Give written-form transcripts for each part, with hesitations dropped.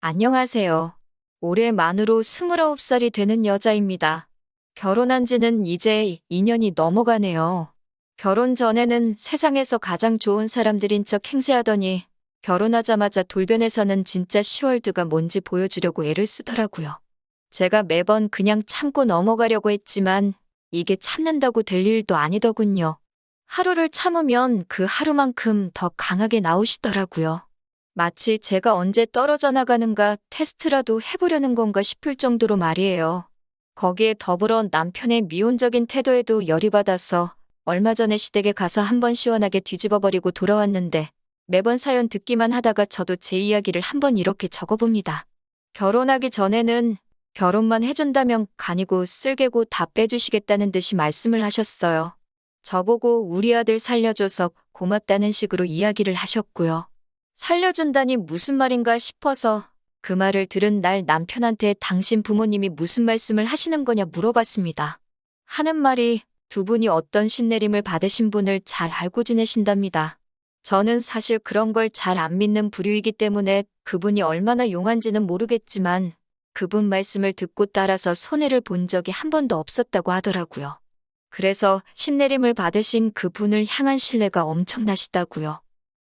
안녕하세요. 올해 만으로 29살이 되는 여자입니다. 결혼한 지는 이제 2년이 넘어가네요. 결혼 전에는 세상에서 가장 좋은 사람들인 척 행세하더니 결혼하자마자 돌변해서는 진짜 시월드가 뭔지 보여주려고 애를 쓰더라고요. 제가 매번 그냥 참고 넘어가려고 했지만 이게 참는다고 될 일도 아니더군요. 하루를 참으면 그 하루만큼 더 강하게 나오시더라고요. 마치 제가 언제 떨어져 나가는가 테스트라도 해보려는 건가 싶을 정도로 말이에요. 거기에 더불어 남편의 미온적인 태도에도 열이 받아서 얼마 전에 시댁에 가서 한번 시원하게 뒤집어버리고 돌아왔는데 매번 사연 듣기만 하다가 저도 제 이야기를 한번 이렇게 적어봅니다. 결혼하기 전에는 결혼만 해준다면 간이고 쓸개고 다 빼주시겠다는 듯이 말씀을 하셨어요. 저보고 우리 아들 살려줘서 고맙다는 식으로 이야기를 하셨고요. 살려준다니 무슨 말인가 싶어서 그 말을 들은 날 남편한테 당신 부모님이 무슨 말씀을 하시는 거냐 물어봤습니다. 하는 말이 두 분이 어떤 신내림을 받으신 분을 잘 알고 지내신답니다. 저는 사실 그런 걸 잘 안 믿는 부류이기 때문에 그분이 얼마나 용한지는 모르겠지만 그분 말씀을 듣고 따라서 손해를 본 적이 한 번도 없었다고 하더라고요. 그래서 신내림을 받으신 그분을 향한 신뢰가 엄청나시다고요.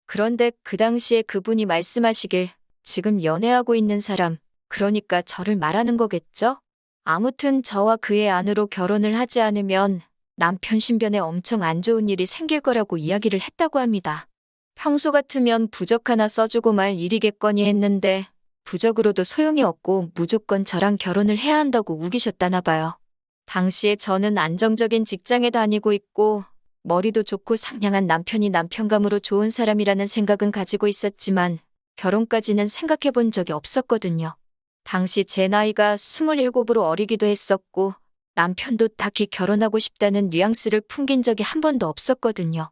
그런데 그 당시에 그분이 말씀하시길 지금 연애하고 있는 사람, 그러니까 저를 말하는 거겠죠? 아무튼 저와 그의 안으로 결혼을 하지 않으면 남편 신변에 엄청 안 좋은 일이 생길 거라고 이야기를 했다고 합니다. 평소 같으면 부적 하나 써주고 말 일이겠거니 했는데 부적으로도 소용이 없고 무조건 저랑 결혼을 해야 한다고 우기셨다나 봐요. 당시에 저는 안정적인 직장에 다니고 있고 머리도 좋고 상냥한 남편이 남편감으로 좋은 사람이라는 생각은 가지고 있었지만 결혼까지는 생각해 본 적이 없었거든요. 당시 제 나이가 27으로 어리기도 했었고 남편도 딱히 결혼하고 싶다는 뉘앙스를 풍긴 적이 한 번도 없었거든요.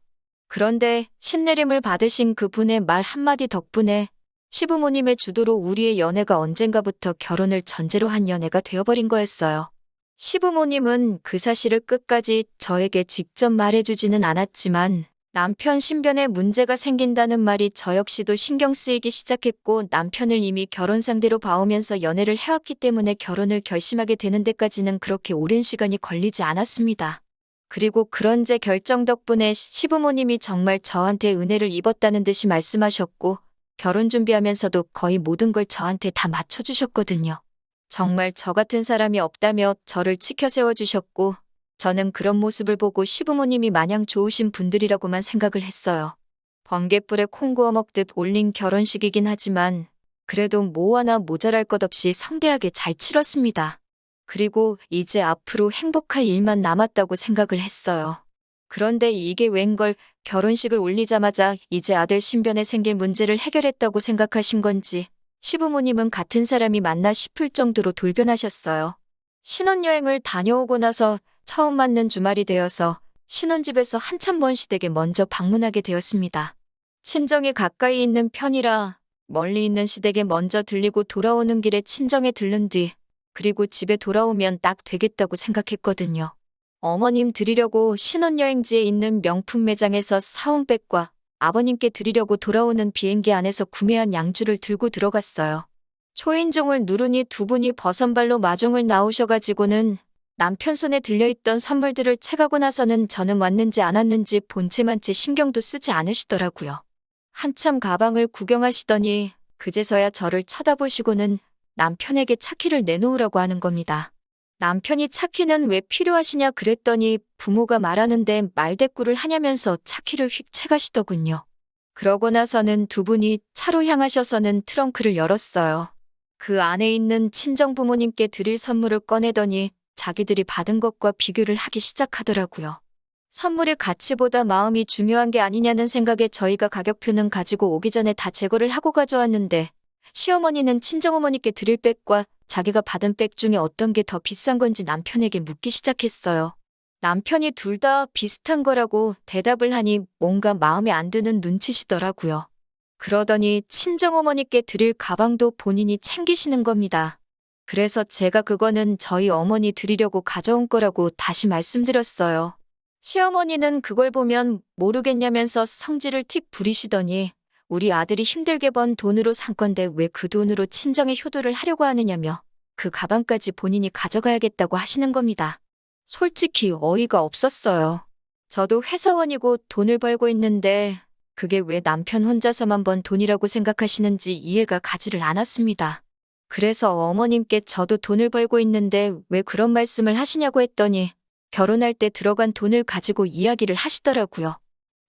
그런데 신내림을 받으신 그분의 말 한마디 덕분에 시부모님의 주도로 우리의 연애가 언젠가부터 결혼을 전제로 한 연애가 되어버린 거였어요. 시부모님은 그 사실을 끝까지 저에게 직접 말해주지는 않았지만 남편 신변에 문제가 생긴다는 말이 저 역시도 신경 쓰이기 시작했고 남편을 이미 결혼 상대로 봐오면서 연애를 해왔기 때문에 결혼을 결심하게 되는 데까지는 그렇게 오랜 시간이 걸리지 않았습니다. 그리고 그런 제 결정 덕분에 시부모님이 정말 저한테 은혜를 입었다는 듯이 말씀하셨고 결혼 준비하면서도 거의 모든 걸 저한테 다 맞춰주셨거든요. 정말 저 같은 사람이 없다며 저를 치켜 세워주셨고 저는 그런 모습을 보고 시부모님이 마냥 좋으신 분들이라고만 생각을 했어요. 번갯불에 콩 구워 먹듯 올린 결혼식이긴 하지만 그래도 뭐 하나 모자랄 것 없이 성대하게 잘 치렀습니다. 그리고 이제 앞으로 행복할 일만 남았다고 생각을 했어요. 그런데 이게 웬걸 결혼식을 올리자마자 이제 아들 신변에 생길 문제를 해결했다고 생각하신 건지 시부모님은 같은 사람이 맞나 싶을 정도로 돌변하셨어요. 신혼여행을 다녀오고 나서 처음 맞는 주말이 되어서 신혼집에서 한참 먼 시댁에 먼저 방문하게 되었습니다. 친정이 가까이 있는 편이라 멀리 있는 시댁에 먼저 들리고 돌아오는 길에 친정에 들른 뒤 그리고 집에 돌아오면 딱 되겠다고 생각했거든요. 어머님 드리려고 신혼여행지에 있는 명품 매장에서 사온 백과 아버님께 드리려고 돌아오는 비행기 안에서 구매한 양주를 들고 들어갔어요. 초인종을 누르니 두 분이 버선발로 마중을 나오셔가지고는 남편 손에 들려있던 선물들을 채가고 나서는 저는 왔는지 안 왔는지 본체만 채 신경도 쓰지 않으시더라고요. 한참 가방을 구경하시더니 그제서야 저를 쳐다보시고는 남편에게 차키를 내놓으라고 하는 겁니다. 남편이 차키는 왜 필요하시냐 그랬더니 부모가 말하는데 말대꾸를 하냐면서 차키를 휙 채가시더군요. 그러고 나서는 두 분이 차로 향하셔서는 트렁크를 열었어요. 그 안에 있는 친정 부모님께 드릴 선물을 꺼내더니 자기들이 받은 것과 비교를 하기 시작하더라고요. 선물의 가치보다 마음이 중요한 게 아니냐는 생각에 저희가 가격표는 가지고 오기 전에 다 제거를 하고 가져왔는데 시어머니는 친정어머니께 드릴 백과 자기가 받은 백 중에 어떤 게 더 비싼 건지 남편에게 묻기 시작했어요. 남편이 둘 다 비슷한 거라고 대답을 하니 뭔가 마음에 안 드는 눈치시더라고요. 그러더니 친정어머니께 드릴 가방도 본인이 챙기시는 겁니다. 그래서 제가 그거는 저희 어머니 드리려고 가져온 거라고 다시 말씀드렸어요. 시어머니는 그걸 보면 모르겠냐면서 성질을 틱 부리시더니 우리 아들이 힘들게 번 돈으로 산 건데 왜 그 돈으로 친정에 효도를 하려고 하느냐며 그 가방까지 본인이 가져가야겠다고 하시는 겁니다. 솔직히 어이가 없었어요. 저도 회사원이고 돈을 벌고 있는데 그게 왜 남편 혼자서만 번 돈이라고 생각하시는지 이해가 가지를 않았습니다. 그래서 어머님께 저도 돈을 벌고 있는데 왜 그런 말씀을 하시냐고 했더니 결혼할 때 들어간 돈을 가지고 이야기를 하시더라고요.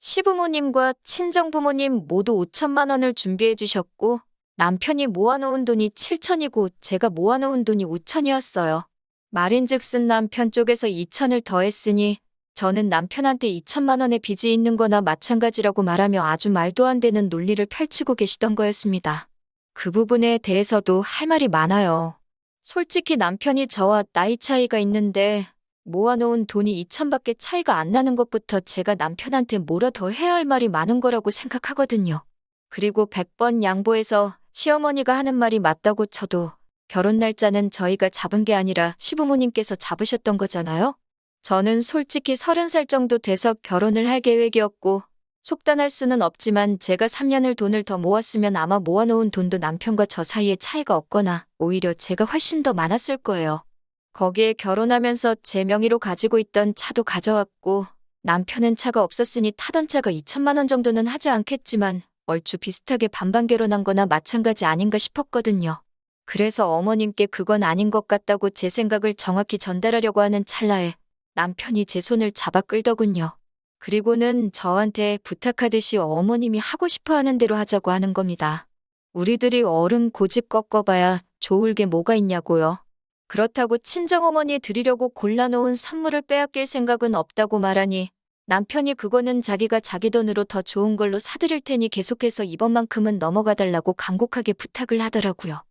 시부모님과 친정부모님 모두 5천만 원을 준비해 주셨고 남편이 모아놓은 돈이 7천이고 제가 모아놓은 돈이 5천이었어요. 말인즉슨 남편 쪽에서 2천을 더했으니 저는 남편한테 2천만 원의 빚이 있는 거나 마찬가지라고 말하며 아주 말도 안 되는 논리를 펼치고 계시던 거였습니다. 그 부분에 대해서도 할 말이 많아요. 솔직히 남편이 저와 나이 차이가 있는데 모아놓은 돈이 2천밖에 차이가 안 나는 것부터 제가 남편한테 뭐라 더 해야 할 말이 많은 거라고 생각하거든요. 그리고 100번 양보해서 시어머니가 하는 말이 맞다고 쳐도 결혼 날짜는 저희가 잡은 게 아니라 시부모님께서 잡으셨던 거잖아요. 저는 솔직히 30살 정도 돼서 결혼을 할 계획이었고 속단할 수는 없지만 제가 3년을 돈을 더 모았으면 아마 모아놓은 돈도 남편과 저 사이에 차이가 없거나 오히려 제가 훨씬 더 많았을 거예요. 거기에 결혼하면서 제 명의로 가지고 있던 차도 가져왔고 남편은 차가 없었으니 타던 차가 2천만 원 정도는 하지 않겠지만 얼추 비슷하게 반반 결혼한 거나 마찬가지 아닌가 싶었거든요. 그래서 어머님께 그건 아닌 것 같다고 제 생각을 정확히 전달하려고 하는 찰나에 남편이 제 손을 잡아 끌더군요. 그리고는 저한테 부탁하듯이 어머님이 하고 싶어 하는 대로 하자고 하는 겁니다. 우리들이 어른 고집 꺾어봐야 좋을 게 뭐가 있냐고요. 그렇다고 친정어머니 드리려고 골라놓은 선물을 빼앗길 생각은 없다고 말하니 남편이 그거는 자기가 자기 돈으로 더 좋은 걸로 사드릴 테니 계속해서 이번만큼은 넘어가달라고 간곡하게 부탁을 하더라고요.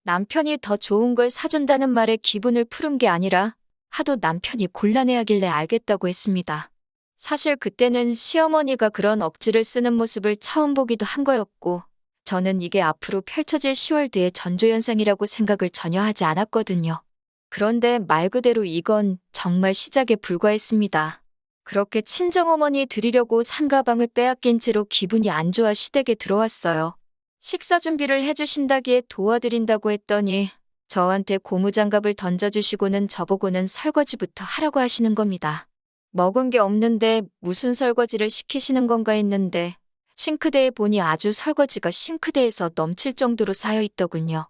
남편이 더 좋은 걸 사준다는 말에 기분을 푸른 게 아니라 하도 남편이 곤란해하길래 알겠다고 했습니다. 사실 그때는 시어머니가 그런 억지를 쓰는 모습을 처음 보기도 한 거였고 저는 이게 앞으로 펼쳐질 10월드의 전조현상이라고 생각을 전혀 하지 않았거든요. 그런데 말 그대로 이건 정말 시작에 불과했습니다. 그렇게 친정어머니 드리려고 산 가방을 빼앗긴 채로 기분이 안 좋아 시댁에 들어왔어요. 식사 준비를 해주신다기에 도와드린다고 했더니 저한테 고무장갑을 던져주시고는 저보고는 설거지부터 하라고 하시는 겁니다. 먹은 게 없는데 무슨 설거지를 시키시는 건가 했는데 싱크대에 보니 아주 설거지가 싱크대에서 넘칠 정도로 쌓여 있더군요.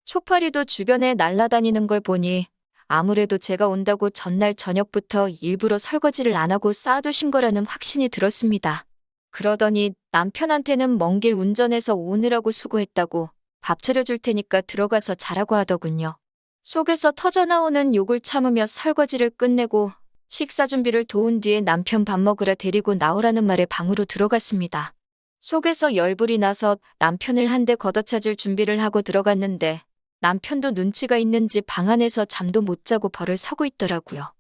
초파리도 주변에 날아다니는 걸 보니 아무래도 제가 온다고 전날 저녁부터 일부러 설거지를 안 하고 쌓아두신 거라는 확신이 들었습니다. 그러더니 남편한테는 먼 길 운전해서 오느라고 수고했다고 밥 차려줄 테니까 들어가서 자라고 하더군요. 속에서 터져나오는 욕을 참으며 설거지를 끝내고 식사 준비를 도운 뒤에 남편 밥 먹으러 데리고 나오라는 말에 방으로 들어갔습니다. 속에서 열불이 나서 남편을 한 대 걷어차줄 준비를 하고 들어갔는데 남편도 눈치가 있는지 방 안에서 잠도 못 자고 벌을 서고 있더라고요.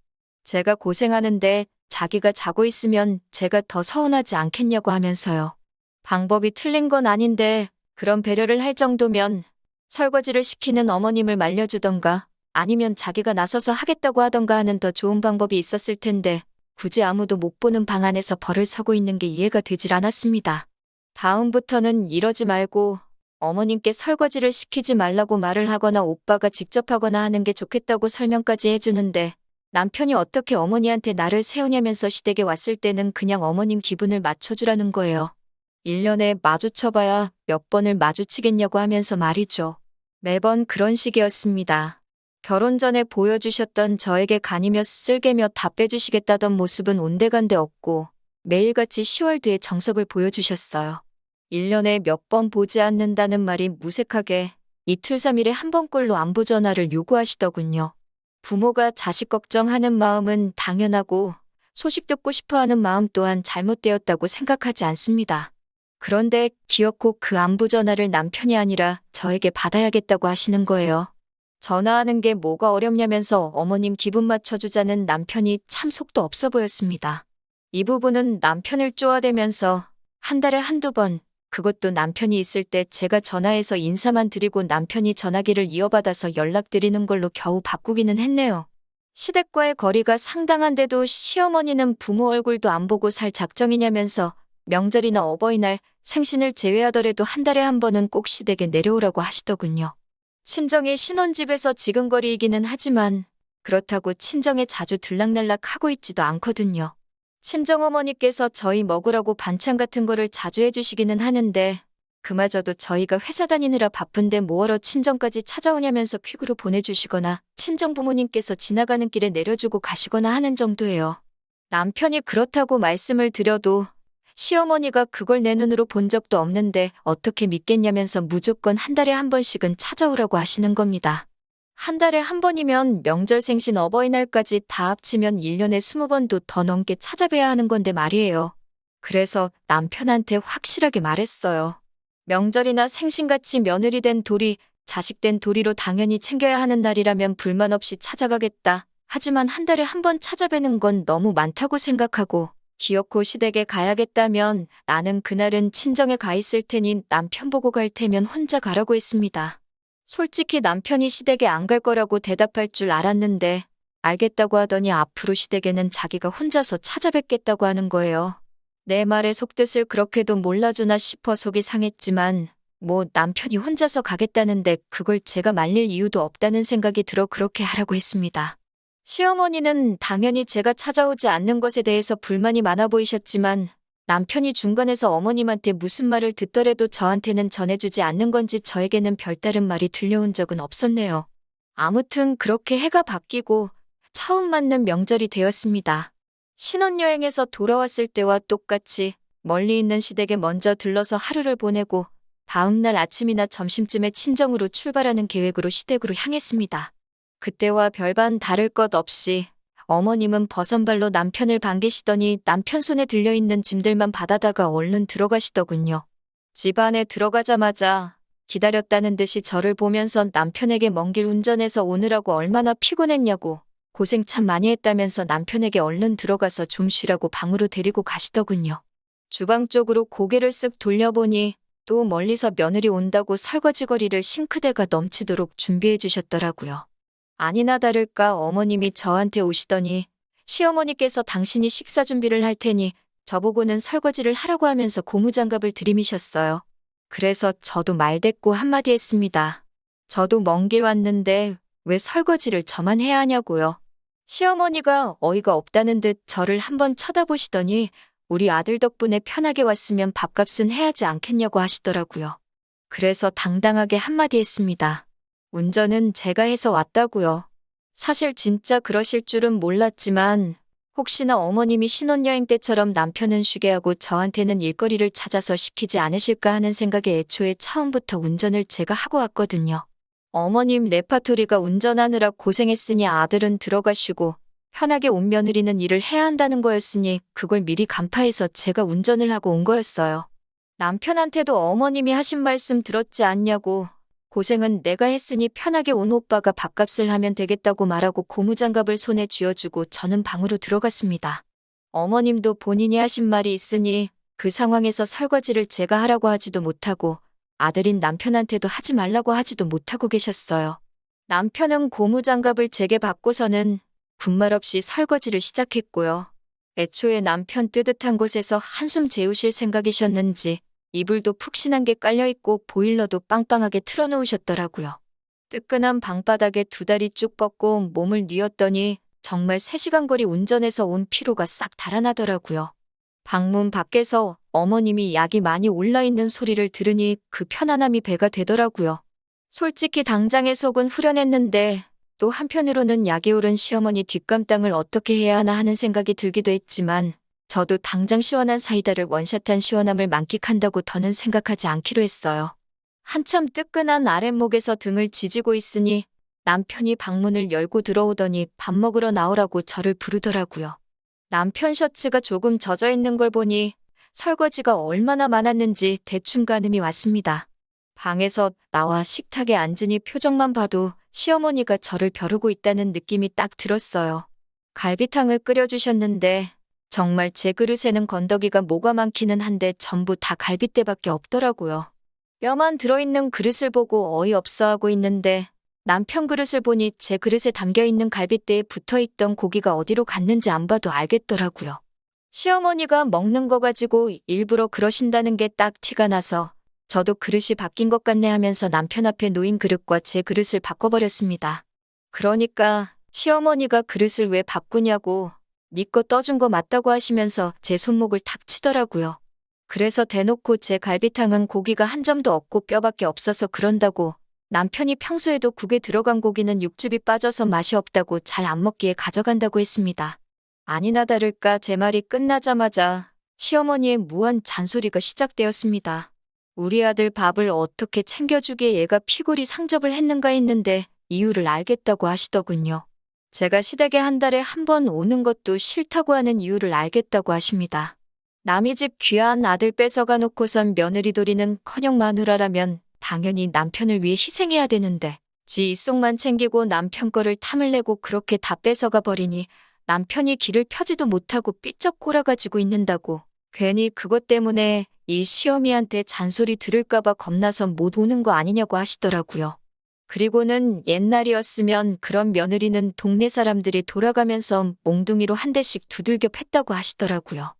제가 고생하는데 자기가 자고 있으면 제가 더 서운하지 않겠냐고 하면서요. 방법이 틀린 건 아닌데 그런 배려를 할 정도면 설거지를 시키는 어머님을 말려주던가 아니면 자기가 나서서 하겠다고 하던가 하는 더 좋은 방법이 있었을 텐데 굳이 아무도 못 보는 방 안에서 벌을 서고 있는 게 이해가 되질 않았습니다. 다음부터는 이러지 말고 어머님께 설거지를 시키지 말라고 말을 하거나 오빠가 직접 하거나 하는 게 좋겠다고 설명까지 해주는데 남편이 어떻게 어머니한테 나를 세우냐면서 시댁에 왔을 때는 그냥 어머님 기분을 맞춰주라는 거예요. 1년에 마주쳐봐야 몇 번을 마주치겠냐고 하면서 말이죠. 매번 그런 식이었습니다. 결혼 전에 보여주셨던 저에게 간이며 쓸개며 다 빼주시겠다던 모습은 온데간데 없고 매일같이 10월드의 정석을 보여주셨어요. 1년에 몇 번 보지 않는다는 말이 무색하게 이틀 3일에 한 번꼴로 안부 전화를 요구하시더군요. 부모가 자식 걱정하는 마음은 당연하고 소식 듣고 싶어하는 마음 또한 잘못되었다고 생각하지 않습니다. 그런데 기어코 그 안부 전화를 남편이 아니라 저에게 받아야겠다고 하시는 거예요. 전화하는 게 뭐가 어렵냐면서 어머님 기분 맞춰주자는 남편이 참 속도 없어 보였습니다. 이 부분은 남편을 쪼아대면서 한 달에 한두 번, 그것도 남편이 있을 때 제가 전화해서 인사만 드리고 남편이 전화기를 이어받아서 연락드리는 걸로 겨우 바꾸기는 했네요. 시댁과의 거리가 상당한데도 시어머니는 부모 얼굴도 안 보고 살 작정이냐면서 명절이나 어버이날, 생신을 제외하더라도 한 달에 한 번은 꼭 시댁에 내려오라고 하시더군요. 친정이 신혼집에서 지근거리이기는 하지만 그렇다고 친정에 자주 들락날락 하고 있지도 않거든요. 친정어머니께서 저희 먹으라고 반찬 같은 거를 자주 해주시기는 하는데 그마저도 저희가 회사 다니느라 바쁜데 뭐하러 친정까지 찾아오냐면서 퀵으로 보내주시거나 친정 부모님께서 지나가는 길에 내려주고 가시거나 하는 정도예요. 남편이 그렇다고 말씀을 드려도 시어머니가 그걸 내 눈으로 본 적도 없는데 어떻게 믿겠냐면서 무조건 한 달에 한 번씩은 찾아오라고 하시는 겁니다. 한 달에 한 번이면 명절 생신 어버이날까지 다 합치면 1년에 20번도 더 넘게 찾아뵈야 하는 건데 말이에요. 그래서 남편한테 확실하게 말했어요. 명절이나 생신같이 며느리 된 도리, 자식 된 도리로 당연히 챙겨야 하는 날이라면 불만 없이 찾아가겠다. 하지만 한 달에 한 번 찾아뵈는 건 너무 많다고 생각하고 기어코 시댁에 가야겠다면 나는 그날은 친정에 가 있을 테니 남편 보고 갈 테면 혼자 가라고 했습니다. 솔직히 남편이 시댁에 안 갈 거라고 대답할 줄 알았는데 알겠다고 하더니 앞으로 시댁에는 자기가 혼자서 찾아뵙겠다고 하는 거예요. 내 말의 속뜻을 그렇게도 몰라주나 싶어 속이 상했지만 뭐 남편이 혼자서 가겠다는데 그걸 제가 말릴 이유도 없다는 생각이 들어 그렇게 하라고 했습니다. 시어머니는 당연히 제가 찾아오지 않는 것에 대해서 불만이 많아 보이셨지만 남편이 중간에서 어머님한테 무슨 말을 듣더라도 저한테는 전해주지 않는 건지 저에게는 별다른 말이 들려온 적은 없었네요. 아무튼 그렇게 해가 바뀌고 처음 맞는 명절이 되었습니다. 신혼여행에서 돌아왔을 때와 똑같이 멀리 있는 시댁에 먼저 들러서 하루를 보내고 다음날 아침이나 점심쯤에 친정으로 출발하는 계획으로 시댁으로 향했습니다. 그때와 별반 다를 것 없이 어머님은 버선발로 남편을 반기시더니 남편 손에 들려있는 짐들만 받아다가 얼른 들어가시더군요. 집 안에 들어가자마자 기다렸다는 듯이 저를 보면서 남편에게 먼 길 운전해서 오느라고 얼마나 피곤했냐고 고생 참 많이 했다면서 남편에게 얼른 들어가서 좀 쉬라고 방으로 데리고 가시더군요. 주방 쪽으로 고개를 쓱 돌려보니 또 멀리서 며느리 온다고 설거지거리를 싱크대가 넘치도록 준비해 주셨더라고요. 아니나 다를까 어머님이 저한테 오시더니 시어머니께서 당신이 식사 준비를 할 테니 저보고는 설거지를 하라고 하면서 고무장갑을 들이미셨어요. 그래서 저도 말대꾸 한마디 했습니다. 저도 먼 길 왔는데 왜 설거지를 저만 해야 하냐고요. 시어머니가 어이가 없다는 듯 저를 한번 쳐다보시더니 우리 아들 덕분에 편하게 왔으면 밥값은 해야지 않겠냐고 하시더라고요. 그래서 당당하게 한마디 했습니다. 운전은 제가 해서 왔다고요. 사실 진짜 그러실 줄은 몰랐지만 혹시나 어머님이 신혼여행 때처럼 남편은 쉬게 하고 저한테는 일거리를 찾아서 시키지 않으실까 하는 생각에 애초에 처음부터 운전을 제가 하고 왔거든요. 어머님 레파토리가 운전하느라 고생했으니 아들은 들어가시고 편하게 온 며느리는 일을 해야 한다는 거였으니 그걸 미리 간파해서 제가 운전을 하고 온 거였어요. 남편한테도 어머님이 하신 말씀 들었지 않냐고 고생은 내가 했으니 편하게 온 오빠가 밥값을 하면 되겠다고 말하고 고무장갑을 손에 쥐어주고 저는 방으로 들어갔습니다. 어머님도 본인이 하신 말이 있으니 그 상황에서 설거지를 제가 하라고 하지도 못하고 아들인 남편한테도 하지 말라고 하지도 못하고 계셨어요. 남편은 고무장갑을 제게 받고서는 군말 없이 설거지를 시작했고요. 애초에 남편 뜨뜻한 곳에서 한숨 재우실 생각이셨는지 이불도 푹신한 게 깔려있고 보일러도 빵빵하게 틀어놓으셨더라고요. 뜨끈한 방바닥에 두 다리 쭉 뻗고 몸을 뉘었더니 정말 3시간 거리 운전해서 온 피로가 싹 달아나더라고요. 방문 밖에서 어머님이 약이 많이 올라있는 소리를 들으니 그 편안함이 배가 되더라고요. 솔직히 당장에 속은 후련했는데 또 한편으로는 약이 오른 시어머니 뒷감당을 어떻게 해야 하나 하는 생각이 들기도 했지만 저도 당장 시원한 사이다를 원샷한 시원함을 만끽한다고 더는 생각하지 않기로 했어요. 한참 뜨끈한 아랫목에서 등을 지지고 있으니 남편이 방문을 열고 들어오더니 밥 먹으러 나오라고 저를 부르더라고요. 남편 셔츠가 조금 젖어 있는 걸 보니 설거지가 얼마나 많았는지 대충 가늠이 왔습니다. 방에서 나와 식탁에 앉으니 표정만 봐도 시어머니가 저를 벼르고 있다는 느낌이 딱 들었어요. 갈비탕을 끓여주셨는데 정말 제 그릇에는 건더기가 뭐가 많기는 한데 전부 다 갈빗대밖에 없더라고요. 뼈만 들어있는 그릇을 보고 어이없어하고 있는데 남편 그릇을 보니 제 그릇에 담겨있는 갈빗대에 붙어있던 고기가 어디로 갔는지 안 봐도 알겠더라고요. 시어머니가 먹는 거 가지고 일부러 그러신다는 게 딱 티가 나서 저도 그릇이 바뀐 것 같네 하면서 남편 앞에 놓인 그릇과 제 그릇을 바꿔버렸습니다. 그러니까 시어머니가 그릇을 왜 바꾸냐고 네 거 떠준 거 맞다고 하시면서 제 손목을 탁 치더라고요. 그래서 대놓고 제 갈비탕은 고기가 한 점도 없고 뼈밖에 없어서 그런다고 남편이 평소에도 국에 들어간 고기는 육즙이 빠져서 맛이 없다고 잘 안 먹기에 가져간다고 했습니다. 아니나 다를까 제 말이 끝나자마자 시어머니의 무한 잔소리가 시작되었습니다. 우리 아들 밥을 어떻게 챙겨주기에 얘가 피골이 상접을 했는가 했는데 이유를 알겠다고 하시더군요. 제가 시댁에 한 달에 한 번 오는 것도 싫다고 하는 이유를 알겠다고 하십니다. 남의 집 귀한 아들 뺏어가 놓고선 며느리 도리는커녕 마누라라면 당연히 남편을 위해 희생해야 되는데 지 입속만 챙기고 남편 거를 탐을 내고 그렇게 다 뺏어가 버리니 남편이 길을 펴지도 못하고 삐쩍 꼬라가지고 있는다고 괜히 그것 때문에 이 시어미한테 잔소리 들을까봐 겁나서 못 오는 거 아니냐고 하시더라고요. 그리고는 옛날이었으면 그런 며느리는 동네 사람들이 돌아가면서 몽둥이로 한 대씩 두들겨 팼다고 하시더라고요.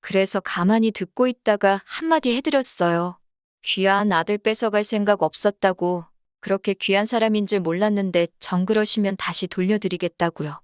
그래서 가만히 듣고 있다가 한마디 해드렸어요. 귀한 아들 뺏어갈 생각 없었다고 그렇게 귀한 사람인 줄 몰랐는데 정그러시면 다시 돌려드리겠다고요.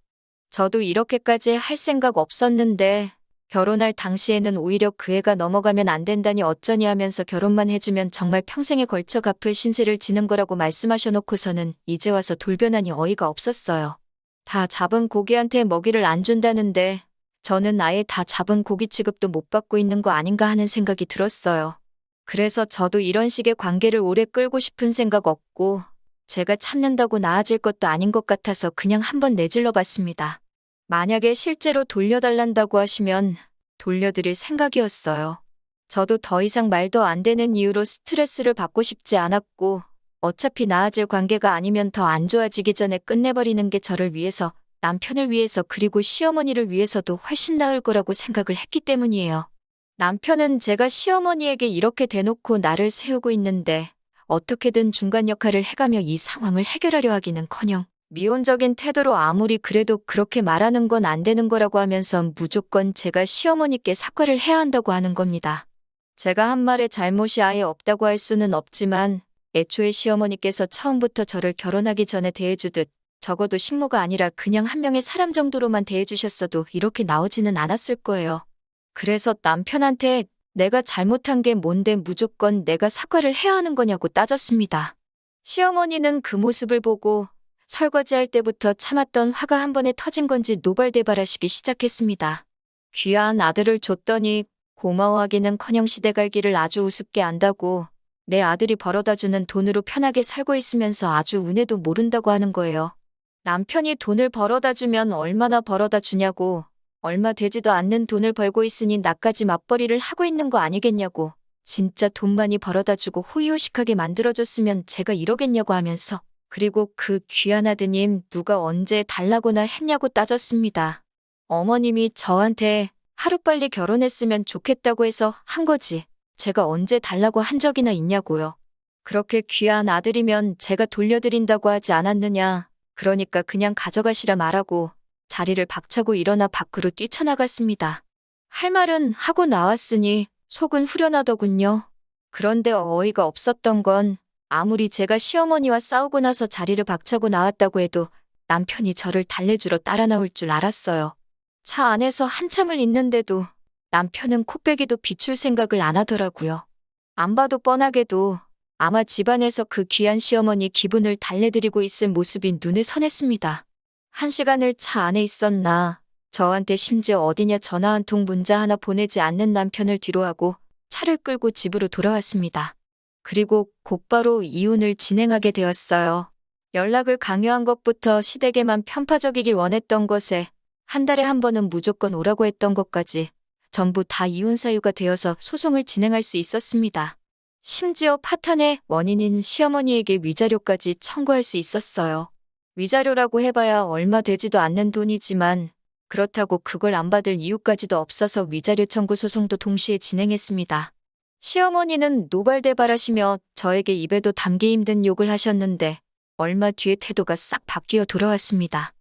저도 이렇게까지 할 생각 없었는데 결혼할 당시에는 오히려 그 애가 넘어가면 안 된다니 어쩌니 하면서 결혼만 해주면 정말 평생에 걸쳐 갚을 신세를 지는 거라고 말씀하셔놓고서는 이제 와서 돌변하니 어이가 없었어요. 다 잡은 고기한테 먹이를 안 준다는데 저는 아예 다 잡은 고기 취급도 못 받고 있는 거 아닌가 하는 생각이 들었어요. 그래서 저도 이런 식의 관계를 오래 끌고 싶은 생각 없고 제가 참는다고 나아질 것도 아닌 것 같아서 그냥 한번 내질러 봤습니다. 만약에 실제로 돌려달란다고 하시면 돌려드릴 생각이었어요. 저도 더 이상 말도 안 되는 이유로 스트레스를 받고 싶지 않았고 어차피 나아질 관계가 아니면 더 안 좋아지기 전에 끝내버리는 게 저를 위해서 남편을 위해서 그리고 시어머니를 위해서도 훨씬 나을 거라고 생각을 했기 때문이에요. 남편은 제가 시어머니에게 이렇게 대놓고 나를 세우고 있는데 어떻게든 중간 역할을 해가며 이 상황을 해결하려 하기는커녕 미온적인 태도로 아무리 그래도 그렇게 말하는 건 안 되는 거라고 하면서 무조건 제가 시어머니께 사과를 해야 한다고 하는 겁니다. 제가 한 말에 잘못이 아예 없다고 할 수는 없지만 애초에 시어머니께서 처음부터 저를 결혼하기 전에 대해주듯 적어도 식모가 아니라 그냥 한 명의 사람 정도로만 대해주셨어도 이렇게 나오지는 않았을 거예요. 그래서 남편한테 내가 잘못한 게 뭔데 무조건 내가 사과를 해야 하는 거냐고 따졌습니다. 시어머니는 그 모습을 보고 설거지할 때부터 참았던 화가 한 번에 터진 건지 노발대발하시기 시작했습니다. 귀한 아들을 줬더니 고마워하기는커녕 시댁알기를 아주 우습게 안다고 내 아들이 벌어다주는 돈으로 편하게 살고 있으면서 아주 은혜도 모른다고 하는 거예요. 남편이 돈을 벌어다주면 얼마나 벌어다주냐고 얼마 되지도 않는 돈을 벌고 있으니 나까지 맞벌이를 하고 있는 거 아니겠냐고 진짜 돈 많이 벌어다주고 호의호식하게 만들어줬으면 제가 이러겠냐고 하면서 그리고 그 귀한 아드님 누가 언제 달라고나 했냐고 따졌습니다. 어머님이 저한테 하루빨리 결혼했으면 좋겠다고 해서 한 거지 제가 언제 달라고 한 적이나 있냐고요. 그렇게 귀한 아들이면 제가 돌려드린다고 하지 않았느냐. 그러니까 그냥 가져가시라 말하고 자리를 박차고 일어나 밖으로 뛰쳐나갔습니다. 할 말은 하고 나왔으니 속은 후련하더군요. 그런데 어이가 없었던 건 아무리 제가 시어머니와 싸우고 나서 자리를 박차고 나왔다고 해도 남편이 저를 달래주러 따라 나올 줄 알았어요. 차 안에서 한참을 있는데도 남편은 코빼기도 비출 생각을 안 하더라고요. 안 봐도 뻔하게도 아마 집안에서 그 귀한 시어머니 기분을 달래드리고 있을 모습이 눈에 선했습니다. 1시간을 차 안에 있었나 저한테 심지어 어디냐 전화 한 통 문자 하나 보내지 않는 남편을 뒤로하고 차를 끌고 집으로 돌아왔습니다. 그리고 곧바로 이혼을 진행하게 되었어요. 연락을 강요한 것부터 시댁에만 편파적이길 원했던 것에 한 달에 한 번은 무조건 오라고 했던 것까지 전부 다 이혼 사유가 되어서 소송을 진행할 수 있었습니다. 심지어 파탄의 원인인 시어머니에게 위자료까지 청구할 수 있었어요. 위자료라고 해봐야 얼마 되지도 않는 돈이지만 그렇다고 그걸 안 받을 이유까지도 없어서 위자료 청구 소송도 동시에 진행했습니다. 시어머니는 노발대발하시며 저에게 입에도 담기 힘든 욕을 하셨는데 얼마 뒤에 태도가 싹 바뀌어 돌아왔습니다.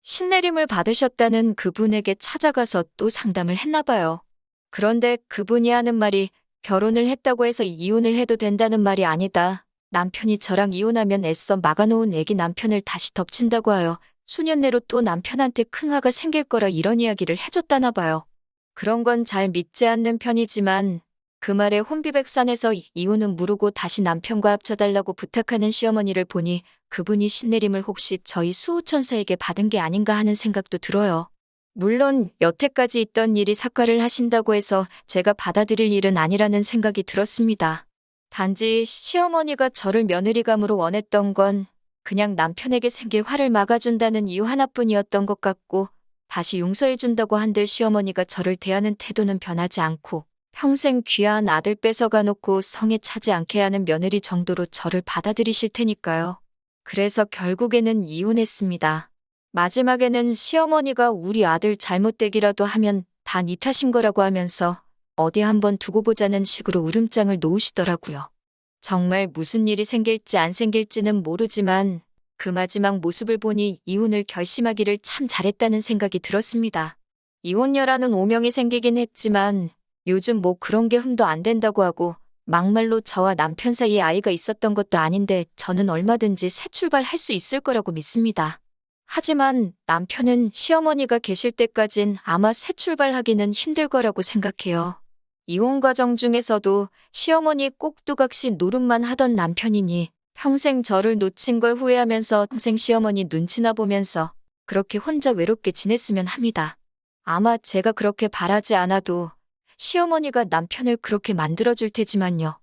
신내림을 받으셨다는 그분에게 찾아가서 또 상담을 했나 봐요. 그런데 그분이 하는 말이 결혼을 했다고 해서 이혼을 해도 된다는 말이 아니다. 남편이 저랑 이혼하면 애써 막아놓은 애기 남편을 다시 덮친다고 하여 수년 내로 또 남편한테 큰 화가 생길 거라 이런 이야기를 해줬다나 봐요. 그런 건 잘 믿지 않는 편이지만 그 말에 혼비백산해서 이혼은 무르고 다시 남편과 합쳐달라고 부탁하는 시어머니를 보니 그분이 신내림을 혹시 저희 수호천사에게 받은 게 아닌가 하는 생각도 들어요. 물론 여태까지 있던 일이 삭과를 하신다고 해서 제가 받아들일 일은 아니라는 생각이 들었습니다. 단지 시어머니가 저를 며느리감으로 원했던 건 그냥 남편에게 생길 화를 막아준다는 이유 하나뿐이었던 것 같고 다시 용서해준다고 한들 시어머니가 저를 대하는 태도는 변하지 않고 평생 귀한 아들 뺏어가 놓고 성에 차지 않게 하는 며느리 정도로 저를 받아들이실 테니까요. 그래서 결국에는 이혼했습니다. 마지막에는 시어머니가 우리 아들 잘못되기라도 하면 다 네 탓인 거라고 하면서 어디 한번 두고 보자는 식으로 울음장을 놓으시더라고요. 정말 무슨 일이 생길지 안 생길지는 모르지만 그 마지막 모습을 보니 이혼을 결심하기를 참 잘했다는 생각이 들었습니다. 이혼녀라는 오명이 생기긴 했지만 요즘 뭐 그런 게 흠도 안 된다고 하고 막말로 저와 남편 사이에 아이가 있었던 것도 아닌데 저는 얼마든지 새 출발할 수 있을 거라고 믿습니다. 하지만 남편은 시어머니가 계실 때까진 아마 새 출발하기는 힘들 거라고 생각해요. 이혼 과정 중에서도 시어머니 꼭두각시 노릇만 하던 남편이니 평생 저를 놓친 걸 후회하면서 평생 시어머니 눈치나 보면서 그렇게 혼자 외롭게 지냈으면 합니다. 아마 제가 그렇게 바라지 않아도 시어머니가 남편을 그렇게 만들어줄 테지만요.